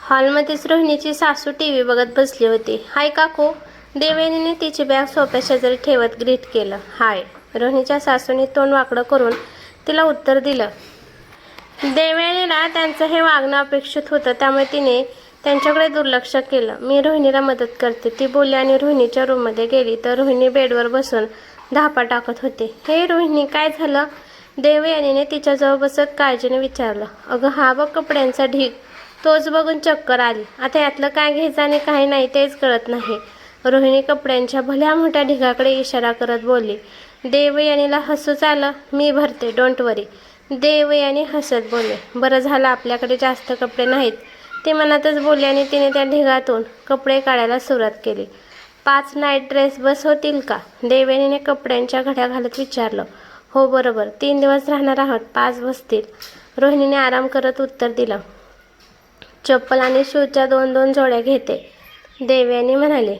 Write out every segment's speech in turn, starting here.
हॉलमध्येच रोहिणीची सासू टीव्ही बघत बसली होती. हाय काकू. देवयानीने तिची बॅग सोफ्या शेजारी ठेवत ग्रीट केलं. हाय. रोहिणीच्या सासूने तोंड वाकडं करून तिला उत्तर दिलं. देवयानीला त्यांचं हे वागणं अपेक्षित होतं, त्यामुळे तिने त्यांच्याकडे दुर्लक्ष केलं. मी रोहिणीला मदत करते, ती बोलली आणि रोहिणीच्या रूममध्ये गेली तर रोहिणी बेडवर बसून धापा टाकत होते. हे रोहिणी, काय झालं? देवयानीने तिच्याजवळ बसत काळजीने विचारलं. अगं हा बघ कपड्यांचा ढीग. तोच बघून चक्कर आली. आता यातलं काय घ्यायचं आणि काय नाही तेच कळत नाही. रोहिणी कपड्यांच्या भल्या मोठ्या ढिगाकडे इशारा करत बोलली. देवयानीला हसूच आलं. मी भरते, डोंट वरी. देवयानी हसत बोलले. बरं झालं आपल्याकडे जास्त कपडे नाहीत, ते मनातच बोलले आणि तिने त्या ढिगातून कपडे काढायला सुरुवात केली. 5 नाईट ड्रेस बस होतील का? देवयानीने कपड्यांच्या घड्या घालत विचारलं. हो बरोबर, 3 दिवस राहणार आहोत, 5 बसतील. रोहिणीने आराम करत उत्तर दिलं. चप्पल आणि शूजच्या 2-2 जोड्या घेते. देवयानी म्हणाले.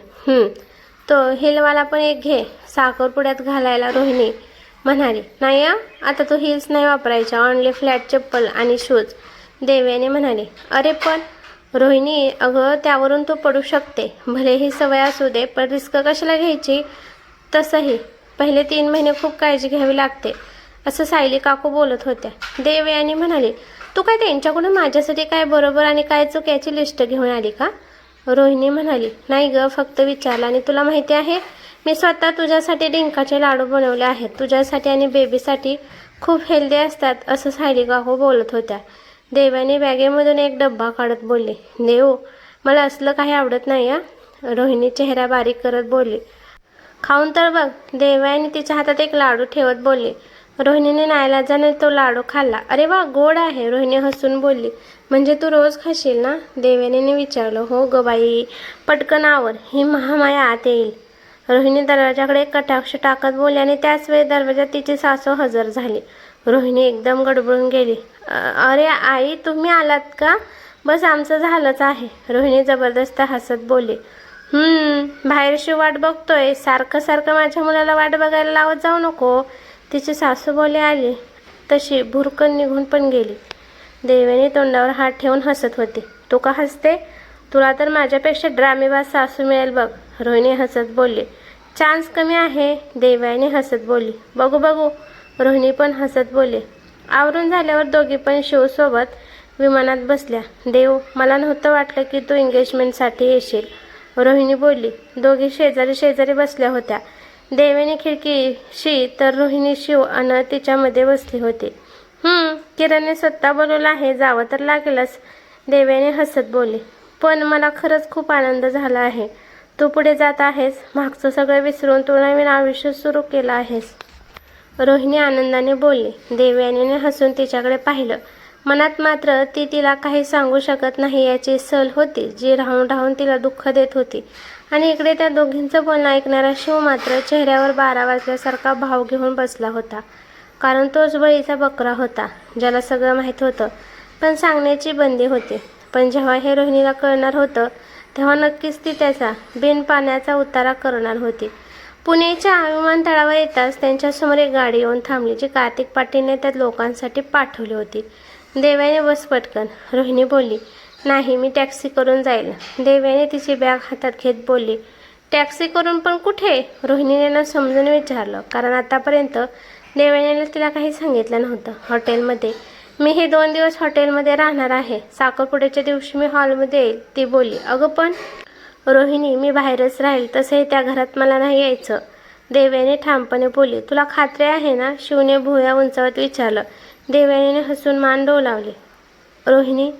तो हिलवाला पण एक घे, साखरपुड्यात घालायला. रोहिणी म्हणाली. नाही आता तो हिल्स नाही वापरायचा, ऑनली फ्लॅट चप्पल आणि शूज. देवयानी म्हणाले. अरे पण रोहिणी, अगं त्यावरून तू पडू शकते. भलेही सवय असू दे, पण रिस्क कशाला घ्यायची? तसंही पहिले 3 महिने खूप काळजी घ्यावी लागते, असं सायली काकू बोलत होत्या. देवयानी म्हणाली. तू काय त्यांच्याकडून माझ्यासाठी काय बरोबर आणि काय चूक याची लिस्ट घेऊन आली का? रोहिणी म्हणाली. नाही ग, फक्त विचारलं. आणि तुला माहिती आहे, मी स्वतः तुझ्यासाठी डिंकाचे लाडू बनवले आहेत. तुझ्यासाठी आणि बेबीसाठी खूप हेल्दी असतात, असं सायली काकू बोलत होत्या. देवयानी बॅगेमधून एक डब्बा काढत बोलली. देव, मला असलं काही आवडत नाही रोहिणी चेहरा बारीक करत बोलली. खाऊन तर बघ. देवयानी तिच्या हातात एक लाडू ठेवत बोलली. रोहिणीने नाईलाजाने तो लाडू खाल्ला. अरे वा, गोड आहे. रोहिणी हसून बोलली. म्हणजे तू रोज खाशील ना? देवयानीने विचारलं. हो ग बाई, पटकन आवर, ही महामाया आत येईल. रोहिणी दरवाजाकडे कटाक्ष टाकत बोलली आणि त्याच वेळी दरवाजात तिची सासू हजर झाली. रोहिणी एकदम गडबडून गेली. अरे आई, तुम्ही आलात का? बस आमचं झालंच आहे. रोहिणी जबरदस्त हसत बोलली. बाहेरशी वाट बघतोय, सारखं सारखं माझ्या मुलाला वाट बघायला लावत जाऊ नको. तिची सासू बोले आली तशी भुरकन निघून पण गेली. देवयानी तोंडावर हात ठेवून हसत होती. तू का हसते? तुला तर माझ्यापेक्षा ड्रामेबाज सासू मिळेल बघ. रोहिणी हसत बोलली. चान्स कमी आहे. देवयानी हसत बोलली. बघू बघू. रोहिणी पण हसत बोलली. आवरून झाल्यावर दोघी पण शिवसोबत विमानात बसल्या. देव, मला नव्हतं वाटलं की तू एंगेजमेंटसाठी येशील, रोहिणी बोलली. दोघी शेजारी शेजारी बसल्या होत्या. देवयानी खिडकीशी तर रोहिणी शिव अन तिच्यामध्ये बसली होती. किरणने स्वतः बोलवलं आहे, जावं तर लागेलच. देवयानी हसत बोलली. पण मला खरंच खूप आनंद झाला आहे. तू पुढे जात आहेस, मागचं सगळं विसरून तू नवीन आयुष्य सुरू केलं आहेस. रोहिणी आनंदाने बोलली. देवयानीने हसून तिच्याकडे पाहिलं. मनात मात्र ती तिला काही सांगू शकत नाही याची सल होती, जी राहून राहून तिला दुःख देत होती. आणि इकडे त्या दोघींचं बोलणं ऐकणारा शिव मात्र चेहऱ्यावर 12 वाजल्यासारखा भाव घेऊन बसला होता. कारण तोच बळीचा बकरा होता, ज्याला सगळं माहीत होतं पण सांगण्याची बंदी होती. पण जेव्हा हे रोहिणीला कळणार होतं, तेव्हा नक्कीच ती त्याचा बिनपाण्याचा उतारा करणार होती. पुण्याच्या विमानतळावर येताच त्यांच्यासमोर एक गाडी येऊन थांबली, जी कार्तिक पाटीलने त्या लोकांसाठी पाठवली होती. देवयानी बस पटकन. रोहिणी बोलली. नाही, मी टॅक्सी करून जाईल. देवयानी तिची बॅग हातात घेत बोलली. टॅक्सी करून पण कुठे? रोहिणीने समजून विचारलं, कारण आतापर्यंत देवयानीला तिला काही सांगितलं नव्हतं. हॉटेलमध्ये. मी हे 2 दिवस हॉटेलमध्ये राहणार आहे. साखरपुड्याच्या दिवशी मी हॉलमध्ये येईल, ती बोलली. अगं पण रोहिणी, मी बाहेरच राहील, तसंही त्या घरात मला नाही यायचं. देवयानी ठामपणे बोलली. तुला खात्री आहे ना? शिवने भुवया उंचावत विचारलं. देवयानीने हसून मान डोलावली. रोहिणी,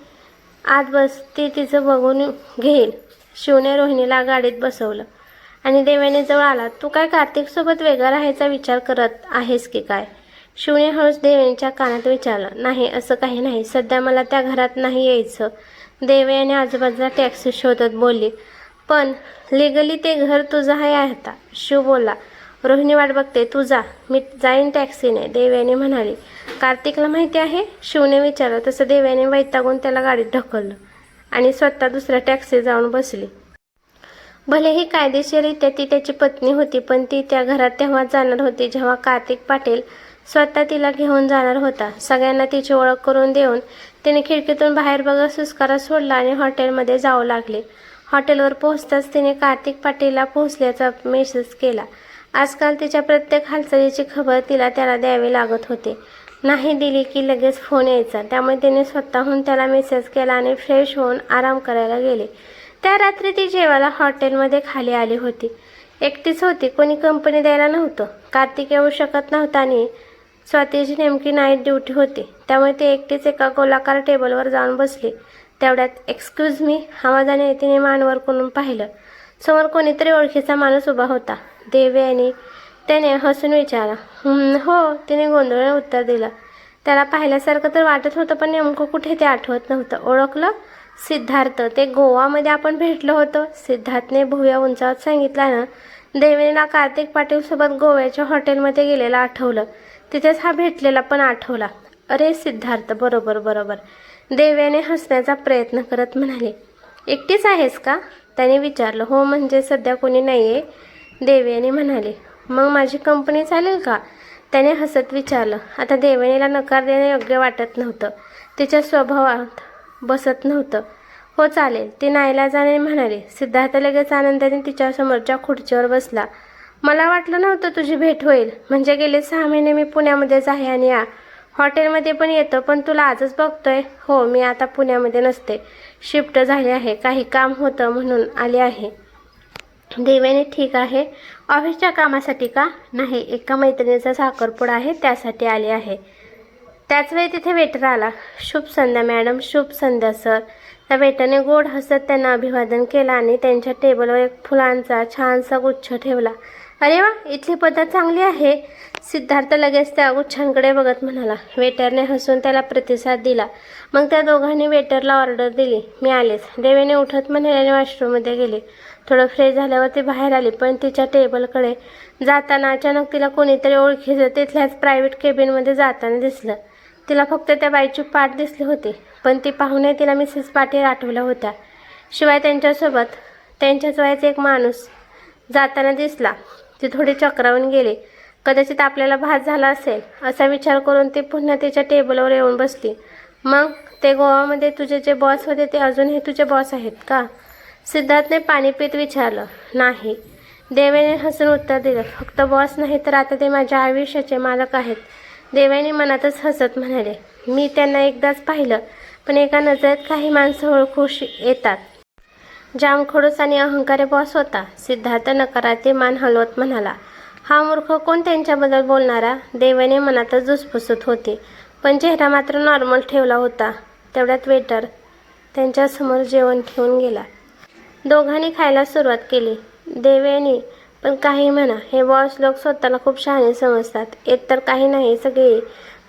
आत बस, ती तिचं बघून घेईल. शिवने रोहिणीला गाडीत बसवलं आणि देवयानी जवळ आला. तू काय कार्तिकसोबत वेगळा राहायचा विचार करत आहेस की काय? शिवने हळूच देवयानीच्या कानात विचारलं. नाही, असं काही नाही. सध्या मला त्या घरात नाही यायचं. देवयानी आजूबाजूला टॅक्सी शोधत बोलली. पण लिगली ते घर तुझं आहे आता, शिव बोलला. रोहिणी वाट बघते, तू जा, मी जाईन टॅक्सीने, देवयानी म्हणाली. कार्तिकला माहिती आहे? शिवने विचारलं. तसं देवयानी वैतागून त्याला गाडीत ढकललं आणि स्वतः दुसऱ्या टॅक्सीत जाऊन बसली. भलेही कायदेशीररित्या ती त्याची पत्नी होती, पण ती त्या घरात तेव्हा जाणार होती जेव्हा कार्तिक पाटील स्वतः तिला घेऊन जाणार होता. सगळ्यांना तिची ओळख करून देऊन तिने खिडकीतून बाहेर बघत सुस्कारा सोडला आणि हॉटेलमध्ये जाऊ लागले. हॉटेलवर पोहोचताच तिने कार्तिक पाटीलला पोहोचल्याचा मेसेज केला. आजकाल तिच्या प्रत्येक हालचालीची खबर त्याला द्यावी लागत होती. नाही दिली की लगेच फोन यायचा. त्यामुळे तिने स्वतःहून त्याला मेसेज केला आणि फ्रेश होऊन आराम करायला गेले. त्या रात्री ती जेवायला हॉटेलमध्ये खाली आली होती. एकटीच होती, कोणी कंपनी द्यायला नव्हतं. कार्तिक येऊ शकत नव्हता आणि स्वातीची नेमकी नाईट ड्युटी होती. त्यामुळे ती एकटीच एका गोलाकार टेबलवर जाऊन बसली. तेवढ्यात एक्सक्यूज मी आवाजाने तिने मानवर करून पाहिलं. समोर कोणीतरी ओळखीचा माणूस उभा होता. देवयानी. त्याने हसून विचारला. हो, तिने गोंधळून उत्तर दिलं. त्याला पाहिल्यासारखं तर वाटत होतं, पण नेमकं कुठे ते आठवत नव्हतं. ओळखलं? सिद्धार्थ, ते गोवामध्ये आपण भेटलो होतो. सिद्धार्थने भुवया उंचावत सांगितला ना. देवयानीला कार्तिक पाटीलसोबत गोव्याच्या हॉटेलमध्ये गेलेला आठवलं. तिथेच हा भेटलेला पण आठवला. अरे सिद्धार्थ, बरोबर. देवयानी हसण्याचा प्रयत्न करत म्हणाले. एकटीच आहेस का? त्याने विचारलं. हो, म्हणजे सध्या कोणी नाही आहे, देवयानी म्हणाले. मग माझी कंपनी चालेल का? त्याने हसत विचारलं. आता देवयानीला नकार देणं योग्य वाटत नव्हतं. तिच्या स्वभावात बसत नव्हतं. हो चालेल, ती नाईलाजाने म्हणाली. सिद्धार्थ लगेच आनंदाने तिच्यासमोरच्या खुर्चीवर बसला. मला वाटलं नव्हतं तुझी भेट होईल. म्हणजे गेले 6 महिने मी पुण्यामध्येच आहे आणि या हॉटेलमध्ये पण येतो, पण तुला आजच बघतोय. हो, मी आता पुण्यामध्ये नसते, शिफ्ट झाले आहे. काही काम होतं म्हणून आले आहे. देवयानी. ठीक आहे. ऑफिसच्या कामासाठी का? नाही, एका मैत्रिणीचा साखरपुडा आहे, त्यासाठी आले आहे. त्याच वेळी तिथे वेटर आला. शुभ संध्या मॅडम. शुभ संध्या सर. त्या वेटरने गोड हसत त्यांना अभिवादन केलं आणि त्यांच्या टेबलवर एक फुलांचा छानसा गुच्छ ठेवला. अरे वा, इथली पद्धत चांगली आहे. सिद्धार्थ लगेच त्या गुच्छांकडे बघत म्हणाला. वेटरने हसून त्याला प्रतिसाद दिला. मग त्या दोघांनी वेटरला ऑर्डर दिली. मी आलेच. देवेने उठत म्हणाल्याने वॉशरूममध्ये गेले. थोडं फ्रेश झाल्यावर ती बाहेर आली, पण तिच्या टेबलकडे जाताना अचानक तिला कोणीतरी ओळखीचं तिथल्याच प्रायव्हेट केबिनमध्ये जाताना दिसलं. तिला फक्त त्या बाईची पाठ दिसली होती, पण ती पाहूनही तिला मिसेस पाटील आठवल्या होत्या. शिवाय त्यांच्यासोबत त्यांच्याच वयाचा एक माणूस जाताना दिसला. ती थोडी चक्रावून गेली. कदाचित आपल्याला भास झाला असेल असा विचार करून ती पुन्हा तिच्या टेबलवर येऊन बसली. मग ते गोवामध्ये तुझे जे बॉस होते ते अजूनही तुझे बॉस आहेत का? सिद्धार्थने पाणी पीत विचारलं. नाही, देवेने हसून उत्तर दिलं. फक्त बॉस नाही तर आता ते माझ्या आयुष्याचे मालक आहेत. देवेने मनातच हसत म्हणाले. मी त्यांना एकदाच पाहिलं, पण एका नजरेत काही माणसं ओळखू येतात. जामखडूस आणि अहंकारी बॉस होता. सिद्धार्थ नकारार्थी मान हलवत म्हणाला. हा मूर्ख कोण त्यांच्याबद्दल बोलणारा? देवेने मनातच धुसफुसत होती, पण चेहरा मात्र नॉर्मल ठेवला होता. तेवढ्यात वेटर त्यांच्यासमोर जेवण ठेवून गेला. दोघांनी खायला सुरुवात केली. देवयानी. पण काही म्हणा, हे बॉस लोक स्वतःला खूप शहाणे समजतात. येत तर काही नाही, सगळी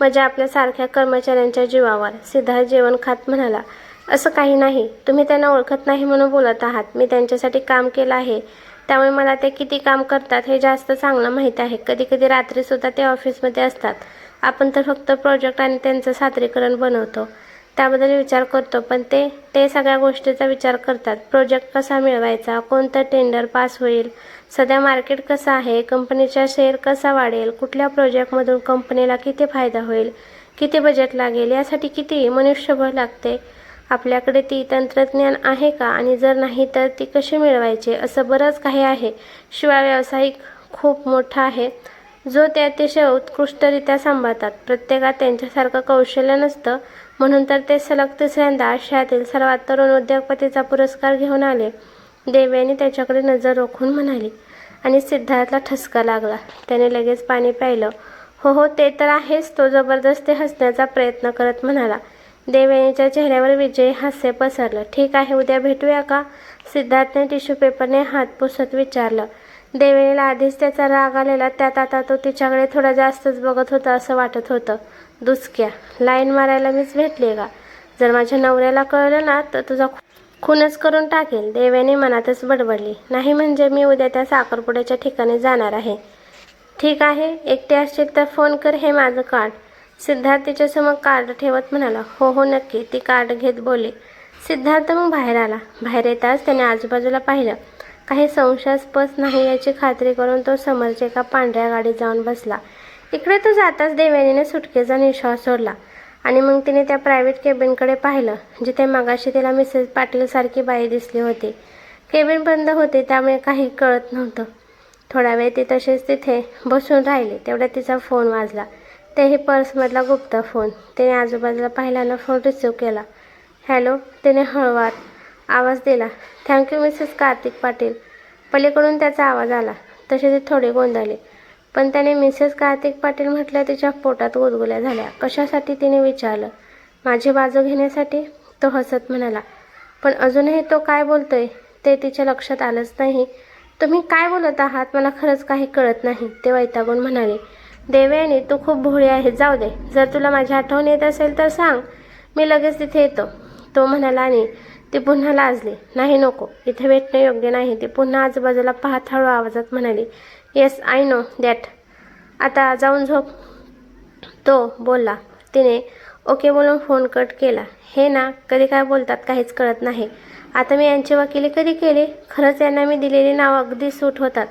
मजा आपल्यासारख्या कर्मचाऱ्यांच्या जीवावर. सिद्धार्थ जेवण खात म्हणाला. असं काही नाही, तुम्ही त्यांना ओळखत नाही म्हणून बोलत आहात. मी त्यांच्यासाठी काम केलं आहे, त्यामुळे मला ते किती काम करतात हे जास्त चांगलं माहीत आहे. कधी कधी रात्रीसुद्धा ते ऑफिसमध्ये असतात. आपण तर फक्त प्रोजेक्ट आणि त्यांचं सादरीकरण बनवतो, त्याबद्दल विचार करतो, पण ते सगळ्या गोष्टीचा विचार करतात. प्रोजेक्ट कसा मिळवायचा, कोणतं टेंडर पास होईल, सध्या मार्केट कसं आहे, कंपनीचा शेअर कसा वाढेल, कुठल्या प्रोजेक्टमधून कंपनीला किती फायदा होईल, किती बजेट लागेल, यासाठी किती मनुष्यबळ लागते, आपल्याकडे ती तंत्रज्ञान आहे का, आणि जर नाही तर ती कशी मिळवायची, असं बरंच काही आहे. शिवाय व्यावसायिक खूप मोठा आहे, जो ते अतिशय उत्कृष्टरित्या सांभाळतात. प्रत्येकात त्यांच्यासारखं कौशल्य नसतं, म्हणून तर ते सलग तिसऱ्यांदा आशियातील सर्वात तरुण उद्योगपतीचा पुरस्कार घेऊन आले. देवयानी त्याच्याकडे नजर रोखून म्हणाली. आणि सिद्धार्थला ठसका लागला. त्याने लगेच पाणी प्यायलं. हो, ते तर आहेच. तो जबरदस्ती हसण्याचा प्रयत्न करत म्हणाला. देवयानीच्या चेहऱ्यावर विजयी हास्य पसरलं. ठीक आहे, उद्या भेटूया का? सिद्धार्थने टिश्यू पेपरने हात पुसत विचारलं. देवयानीला आधीच त्याचा राग आलेला, त्यात आता तो तिच्याकडे थोडा जास्तच बघत होता असं वाटत होतं. दुसक्या, लाईन मारायला मीच भेटले का? जर माझ्या नवऱ्याला कळलं ना तर तुझा खूनच करून टाकेल. देवयानी मनातच बडबडली. नाही म्हणजे मी उद्या त्या साखरपुड्याच्या ठिकाणी जाणार आहे. ठीक आहे, एकटे असशील तर फोन कर, हे माझं कार्ड. सिद्धार्थ तिच्यासमोर कार्ड ठेवत म्हणाला. हो नक्की, ती कार्ड घेत बोलली. सिद्धार्थ मग बाहेर आला. बाहेर येताच त्याने आजूबाजूला पाहिलं. काही संशयास्पद नाही याची खात्री करून तो समोरच्या एका पांढऱ्या गाडीत जाऊन बसला. इकडे तो जाताच देवयानीने सुटकेचा निश्वास सोडला आणि मग तिने त्या प्रायव्हेट केबिनकडे पाहिलं जिथे मगाशी तिला मिसेस पाटील सारखी बाई दिसली होती. केबिन बंद होते त्यामुळे काही कळत नव्हतं. थोडा वेळ ती तसेच तिथे बसून राहिली. तेवढ्यात तिचा फोन वाजला. तेही पर्समधला गुप्त फोन. तिने आजूबाजूला पाहिल्यानं फोन रिसिव्ह केला. हॅलो, तिने हळूवार आवाज दिला. Thank you Mrs Kartik Patil. पलीकडून त्याचा आवाज आला. तशी ती थोडी गोंधळली. पण त्याने मिसेस कार्तिक पाटील म्हटलं तिच्या पोटात गुदगुल्या झाल्या. कशासाठी तिने विचारलं. माझी बाजू घेण्यासाठी? तो हसत म्हणाला. पण अजूनही तो काय बोलतोय ते तिच्या लक्षात आलंच नाही. तुम्ही काय बोलत आहात? मला खरंच काही कळत नाही, ते वैतागून म्हणाले. देवयानी, तू खूप भोळी आहे. जाऊ दे, जर तुला माझी आठवण येत असेल तर सांग, मी लगेच तिथे येतो, तो म्हणाला आणि ती पुन्हा लाजली. नाही नको, इथे भेटणं योग्य नाही. ती पुन्हा आजूबाजूला पाहत हळू आवाजात म्हणाली. Yes I know that. आता जाऊन झोप, तो बोलला. तिने ओके बोलून फोन कट केला. हे ना, कधी काय बोलतात काहीच कळत नाही. आता मी यांची वकिली कधी केली? खरंच यांना मी दिलेली नावं अगदी सूट होतात.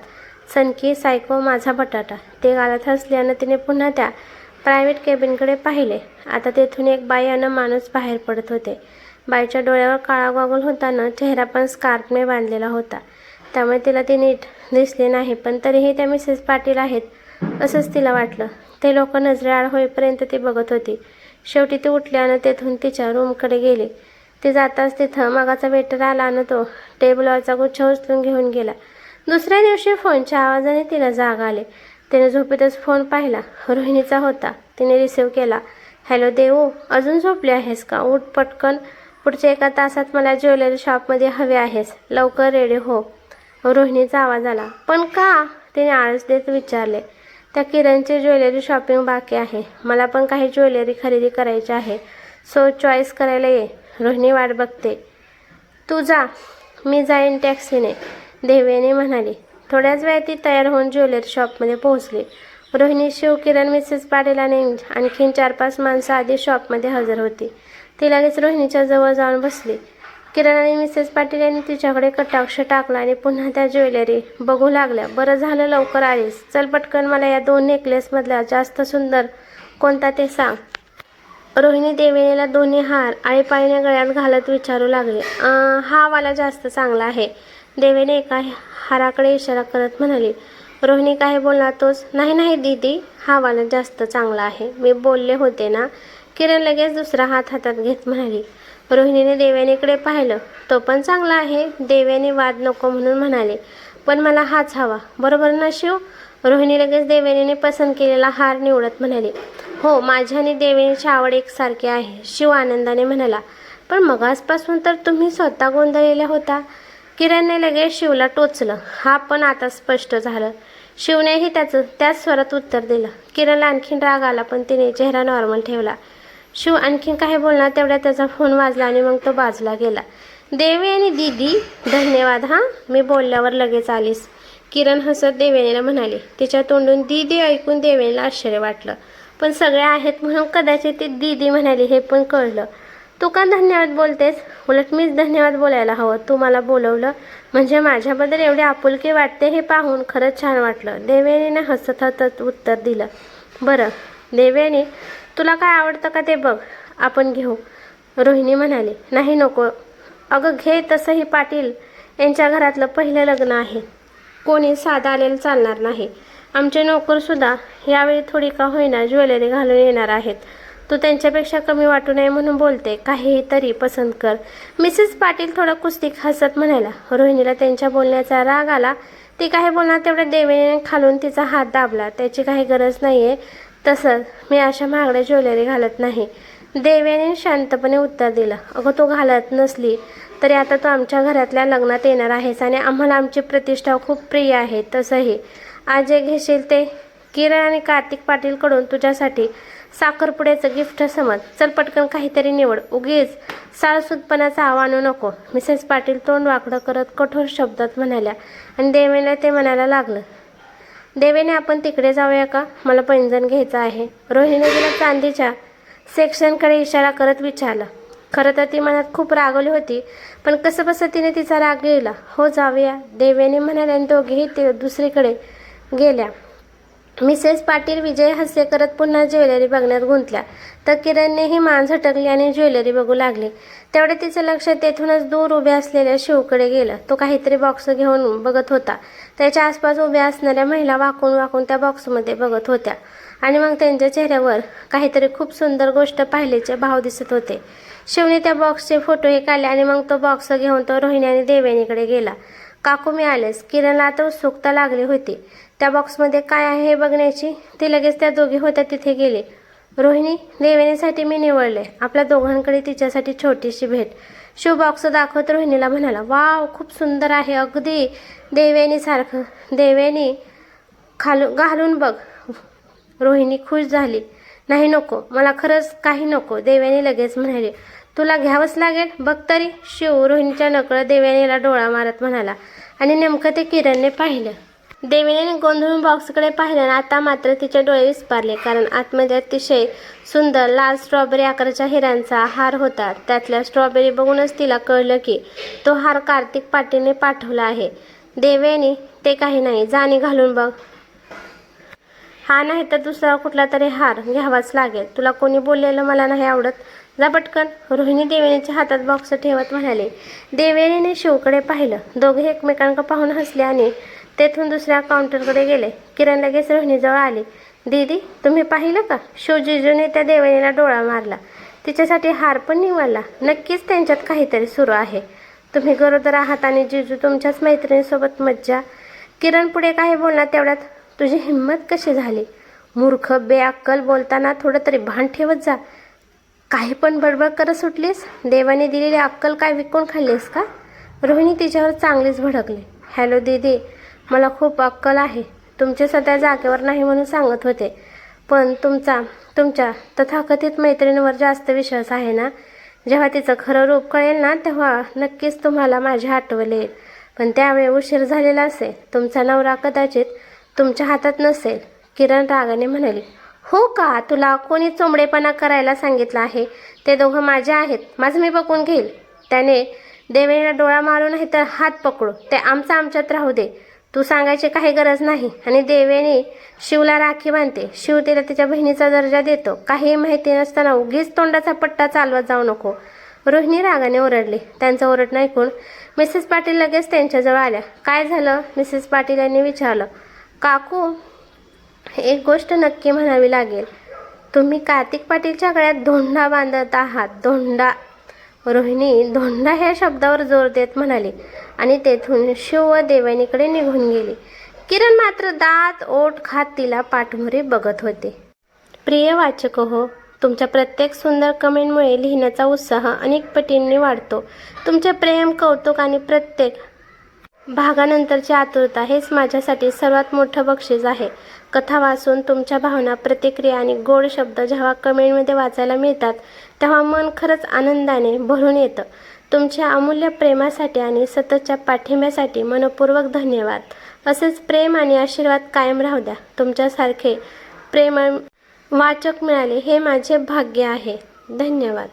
सनकी, सायको, माझा बटाटा. ते गालात हसल्यानं तिने पुन्हा त्या प्रायव्हेट केबिनकडे पाहिले. आता तेथून एक बाई आणि माणूस बाहेर पडत होते. बाईच्या डोळ्यावर काळा गॉगल होताना चेहरा पण स्कार्फने बांधलेला होता, त्यामुळे तिला ती नीट दिसली नाही. पण तरीही त्या मिसेस पाटील आहेत असंच तिला वाटलं. ते लोक नजरेआड होईपर्यंत ती बघत होती. शेवटी ती उठली आणि तेथून तिच्या रूमकडे गेली. ती जाताच तिथं मगाचा वेटर आला आणि तो टेबलवरचा गुच्छ उचलून घेऊन गेला. दुसऱ्या दिवशी फोनच्या आवाजाने तिला जाग आले. तिने झोपेतच फोन पाहिला. रोहिणीचा होता. तिने रिसिव्ह केला. हॅलो देऊ, अजून झोपली आहेस का? उठ पटकन, पुढच्या 1 तासात मला ज्वेलरी शॉपमध्ये हवे आहेस, लवकर रेडी हो. रोहिणीचा आवाज आला. पण का? तिने आळस देत विचारले. त्या किरणची ज्वेलरी शॉपिंग बाकी आहे. मला पण काही ज्वेलरी खरेदी करायची आहे. सो चॉईस करायला ये. रोहिणी वाट बघते. तू जा, मी जाईन टॅक्सीने, देवयानी म्हणाली. थोड्याच वेळात ती तयार होऊन ज्वेलरी शॉपमध्ये पोहोचली. रोहिणी, शिव, किरण, मिसेस पाटील आणि आणखीन 4-5 माणसं आधी शॉपमध्ये हजर होती. ती लगेच रोहिणीच्या जवळ जाऊन बसली. किरण आणि मिसेस पाटील यांनी तिच्याकडे कटाक्ष टाकला आणि पुन्हा त्या ज्वेलरी बघू लागल्या. बरं झालं लवकर आलीस. चल पटकन, मला या 2 नेकलेसमधला जास्त सुंदर कोणता ते सांग. रोहिणी देवयानीला दोन्ही हार आळीपाळीने गळ्यात घालत विचारू लागले. हा वाला जास्त चांगला आहे, देवयानी एका हाराकडे इशारा करत म्हणाली. रोहिणी काय बोलणार तोच. नाही नाही दीदी, हा वाला जास्त चांगला आहे, मी बोलले होते ना. किरण लगेच दुसरा हात हातात घेत म्हणाली. रोहिणीने देवयानीकडे पाहिलं. तो पण चांगला आहे. देवयानी वाद नको म्हणून म्हणाले. पण मला हाच हवा, बरोबर ना शिव? रोहिणी लगेच देवयानीने पसंत केलेला हार निवडत म्हणाली. हो, माझी आणि देवयानीची आवड एकसारखी आहे, शिव आनंदाने म्हणाला. पण मगासपासून तर तुम्ही स्वतः गोंधळलेल्या होता. किरणने लगेच शिवला टोचलं. हा पण आता स्पष्ट झालं. शिवनेही त्याच स्वरात उत्तर दिलं. किरणला आणखीन राग आला, पण तिने चेहरा नॉर्मल ठेवला. शिव आणखीन काही बोलणार तेवढ्यात त्याचा फोन वाजला आणि मग तो बाजूला गेला. देवयानी दीदी, धन्यवाद हां, मी बोलल्यावर लगेच आलीस, किरण हसत देवयानीला म्हणाली. तिच्या तोंडून दीदी ऐकून देवयानीला आश्चर्य वाटलं. पण सगळे आहेत म्हणून कदाचित ती दीदी म्हणाली हे पण कळलं. तू का धन्यवाद बोलतेस? उलट मीच धन्यवाद बोलायला हवं. तू मला बोलवलं म्हणजे माझ्याबद्दल एवढी आपुलकी वाटते हे पाहून खरंच छान वाटलं, देवयानीने हसत हसत उत्तर दिलं. बरं देवयानी, तुला काय आवडतं का ते बघ, आपण घेऊ, रोहिणी म्हणाली. नाही नको. अगं घे, तसंही पाटील यांच्या घरातलं पहिलं लग्न आहे, कोणी साधं आलेलं चालणार नाही. आमचे नोकरसुद्धा यावेळी थोडी का होईना ज्वेलरी घालून येणार आहेत. तू त्यांच्यापेक्षा कमी वाटू नये म्हणून बोलते, काहीही तरी पसंत कर. मिसेस पाटील थोडं कुस्तीक हसत म्हणाला. रोहिणीला त्यांच्या बोलण्याचा राग आला. ती काही बोलणार तेवढ्या देवयानीने खालून तिचा हात दाबला. त्याची काही गरज नाही आहे, तसंच मी अशा महागड्या ज्वेलरी घालत नाही, देवयानीने शांतपणे उत्तर दिलं. अगं तू घालत नसली तरी आता तू आमच्या घरातल्या लग्नात येणार आहेस आणि आम्हाला आमची प्रतिष्ठा खूप प्रिय आहे. तसंही आज जे घेशील ते किरण आणि कार्तिक पाटीलकडून तुझ्यासाठी साखरपुड्याचं गिफ्ट समज. चल पटकन काहीतरी निवड, उगीच साळसूदपणाचा आव आणू नको. मिसेस पाटील तोंड वाकडं करत कठोर शब्दात म्हणाल्या आणि देवेनीला ते म्हणायला लागलं. देवेने, आपण तिकडे जाऊया का? मला पैंजण घ्यायचं आहे. रोहिणीने तिला चांदीच्या सेक्शनकडे इशारा करत विचारलं. खरं तर ती मनात खूप रागवली होती, पण कसंबसं तिने तिचा राग गेला. हो जाऊया, देवयानी म्हणाल्या आणि दोघेही ते दुसरीकडे गेल्या. मिसेस पाटील विजय हास्य करत पुन्हा ज्वेलरी बघण्यात गुंतल्या तर किरणनेही मान झटकली आणि ज्वेलरी बघू लागली. तेवढे तिचं लक्ष तेथूनच दूर उभ्या असलेल्या शिवकडे गेलं. तो काहीतरी बॉक्स घेऊन बघत होता. त्याच्या आसपास उभ्या असणाऱ्या महिला वाकून वाकून त्या बॉक्समध्ये बघत होत्या आणि मग त्यांच्या चेहऱ्यावर काहीतरी खूप सुंदर गोष्ट पाहिल्याचे भाव दिसत होते. शिवने त्या बॉक्सचे फोटोही काढले आणि मग तो बॉक्स घेऊन तो रोहिणी आणि देवयानीकडे गेला. काकू मिळालेच. किरणला आता उत्सुकता लागली होती त्या बॉक्समध्ये काय आहे हे बघण्याची. ती लगेच त्या दोघी होत्या तिथे गेली. रोहिणी, देवयानीसाठी मी निवडले. आपल्या दोघांकडे तिच्यासाठी छोटीशी भेट. शिव बॉक्स दाखवत रोहिणीला म्हणाला, वाव, खूप सुंदर आहे, अगदी देवयानीसारखं. देवयानी, घालून बघ. रोहिणी खुश झाली. नाही, नको, मला खरंच काही नको. देवयानी लगेच म्हणाली, तुला घ्यावंच लागेल, बघ तरी. शिव रोहिणीच्या नकळत देवयानीला डोळा मारत म्हणाला आणि नेमकं ते किरणने पाहिलं. देवयानीने गोंधळून बॉक्सकडे पाहिलं आणि आता मात्र तिचे डोळे विस्पारले, कारण आतमध्ये अतिशय सुंदर लाल स्ट्रॉबेरी आकाराच्या हिऱ्यांचा हार होता. त्यातल्या स्ट्रॉबेरी बघूनच तिला कळलं की तो हार कार्तिक पाटीलने पाठवला आहे. देवयानी, ते काही नाही, जा आणि घालून बघ. हा नाही तर दुसरा कुठला तरी हार घ्यावाच लागेल. तुला कोणी बोललेलं मला नाही आवडत, जा पटकन. रोहिणी देवयानीच्या हातात बॉक्स ठेवत म्हणाले. देवयानीने शिवकडे पाहिलं. दोघे एकमेकांकडे पाहून हसले आणि तेथून दुसऱ्या काउंटरकडे गेले. किरण लगेच रोहिणीजवळ आली. दीदी, तुम्ही पाहिलं का? शिव जिजूने त्या देवयानीला डोळा मारला. तिच्यासाठी हार पण निवडला. नक्कीच त्यांच्यात काहीतरी सुरू आहे. तुम्ही गरोदर आहात आणि जिजू तुमच्याच मैत्रिणीसोबत मज्जा. किरण पुढे काही बोलणार तेवढ्यात, तुझी हिंमत कशी झाली? मूर्ख, बेअक्कल, बोलताना थोडं तरी भान ठेवत जा. काही पण बडबड करत सुटलीस. देवाने दिलेली अक्कल काय विकून खाल्लीस का? रोहिणी तिच्यावर चांगलीच भडकली. हॅलो दीदी, मला खूप अक्कल आहे. तुमचे सध्या जागेवर नाही म्हणून सांगत होते, पण तुमच्या तथाकथित मैत्रिणीवर जास्त विश्वास आहे ना. जेव्हा तिचं खरं रूप कळेल ना, तेव्हा नक्कीच तुम्हाला माझी आठवण येईल. पण त्यावेळी उशीर झालेला असेल. तुमचा नवरा कदाचित तुमच्या हातात नसेल. किरण रागाने म्हणाली. हो का? तुला कोणी चोंबडेपणा करायला सांगितलं आहे? ते दोघं माझे आहेत. माझं मी बघून घेईल. त्याने देवयानीला डोळा मारू नाही तर हात पकडू. ते आमच्यात राहू दे. तू सांगायची काही गरज नाही. आणि देवयानी शिवला राखी बांधते. शिव तिला तिच्या बहिणीचा दर्जा देतो. काही माहिती नसताना उगीच तोंडाचा पट्टा चालवत जाऊ नको. रोहिणी रागाने ओरडली. त्यांचं ओरडणं ऐकून मिसेस पाटील लगेच त्यांच्याजवळ आल्या. काय झालं? मिसेस पाटील यांनी विचारलं. काकू, एक गोष्ट नक्की म्हणावी लागेल. तुम्ही कार्तिक पाटीलच्या गळ्यात धोंडा बांधत आहात. धोंडा. रोहिणी धोंडा ह्या शब्दावर जोर देत म्हणाली आणि तेथून शिव व देवयानीकडे निघून गेली. किरण मात्र दात ओठ खात तिला पाठमोरे बघत होते. प्रिय वाचक हो, तुमच्या प्रत्येक सुंदर कमेंटमुळे लिहिण्याचा उत्साह अनेक पटींनी वाढतो. तुमचे प्रेम, कौतुक आणि प्रत्येक भागानंतरची आतुरता हेच माझ्यासाठी सर्वात मोठं बक्षीस आहे. कथा वाचून तुमच्या भावना, प्रतिक्रिया आणि गोड शब्द जेव्हा कमेंटमध्ये वाचायला मिळतात तेव्हा मन खरंच आनंदाने भरून येतं. तुमच्या अमूल्य प्रेमासाठी आणि सततच्या पाठिंब्यासाठी मनपूर्वक धन्यवाद. असेच प्रेम आणि आशीर्वाद कायम राहू द्या. तुमच्यासारखे प्रेम वाचक मिळाले हे माझे भाग्य आहे. धन्यवाद.